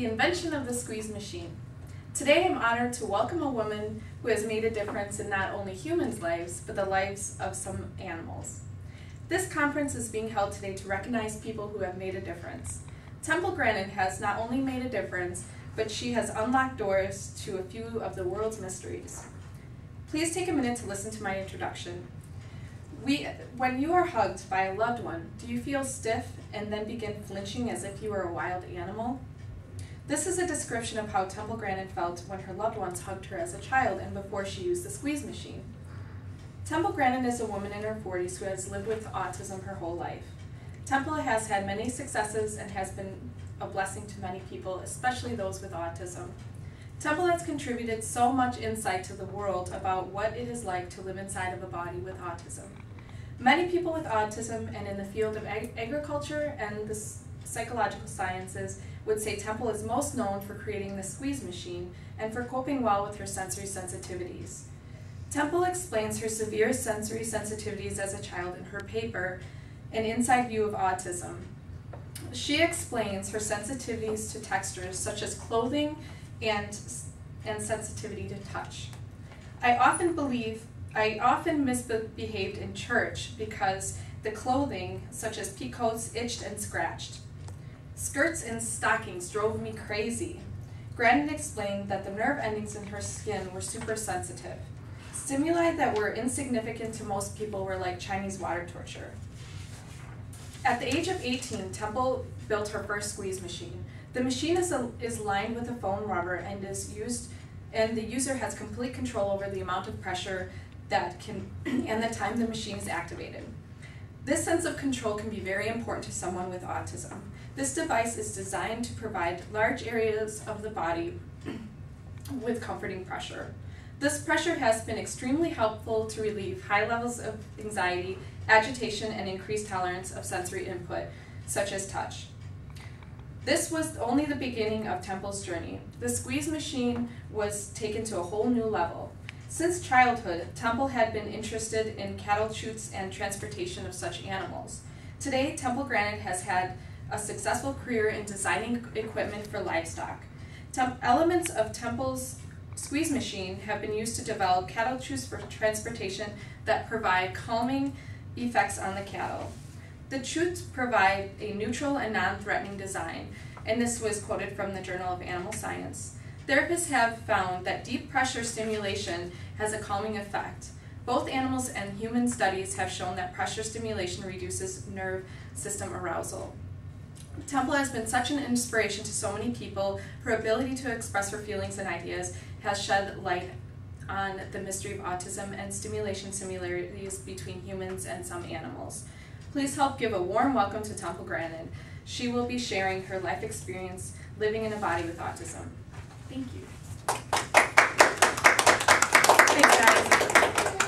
the invention of the squeeze machine. Today I'm honored to welcome a woman who has made a difference in not only humans' lives, but the lives of some animals. This conference is being held today to recognize people who have made a difference. Temple Grandin has not only made a difference, but she has unlocked doors to a few of the world's mysteries. Please take a minute to listen to my introduction. When you are hugged by a loved one, do you feel stiff and then begin flinching as if you were a wild animal? This is a description of how Temple Grandin felt when her loved ones hugged her as a child and before she used the squeeze machine. Temple Grandin is a woman in her 40s who has lived with autism her whole life. Temple has had many successes and has been a blessing to many people, especially those with autism. Temple has contributed so much insight to the world about what it is like to live inside of a body with autism. Many people with autism and in the field of agriculture and the psychological sciences would say Temple is most known for creating the squeeze machine and for coping well with her sensory sensitivities. Temple explains her severe sensory sensitivities as a child in her paper, An Inside View of Autism. She explains her sensitivities to textures such as clothing and sensitivity to touch. I often misbehaved in church because the clothing, such as peacoats, itched and scratched. Skirts and stockings drove me crazy. Grandin explained that the nerve endings in her skin were super sensitive. Stimuli that were insignificant to most people were like Chinese water torture. At the age of 18, Temple built her first squeeze machine. The machine is lined with a foam rubber and the user has complete control over the amount of pressure and the time the machine is activated. This sense of control can be very important to someone with autism. This device is designed to provide large areas of the body with comforting pressure. This pressure has been extremely helpful to relieve high levels of anxiety, agitation, and increased tolerance of sensory input, such as touch. This was only the beginning of Temple's journey. The squeeze machine was taken to a whole new level. Since childhood, Temple had been interested in cattle chutes and transportation of such animals. Today, Temple Grandin has had a successful career in designing equipment for livestock. Elements of Temple's squeeze machine have been used to develop cattle chutes for transportation that provide calming effects on the cattle. The chutes provide a neutral and non-threatening design, and this was quoted from the Journal of Animal Science. Therapists have found that deep pressure stimulation has a calming effect. Both animals and human studies have shown that pressure stimulation reduces nerve system arousal. Temple has been such an inspiration to so many people. Her ability to express her feelings and ideas has shed light on the mystery of autism and stimulation similarities between humans and some animals. Please help give a warm welcome to Temple Grandin. She will be sharing her life experience living in a body with autism. Thank you. Thanks, guys.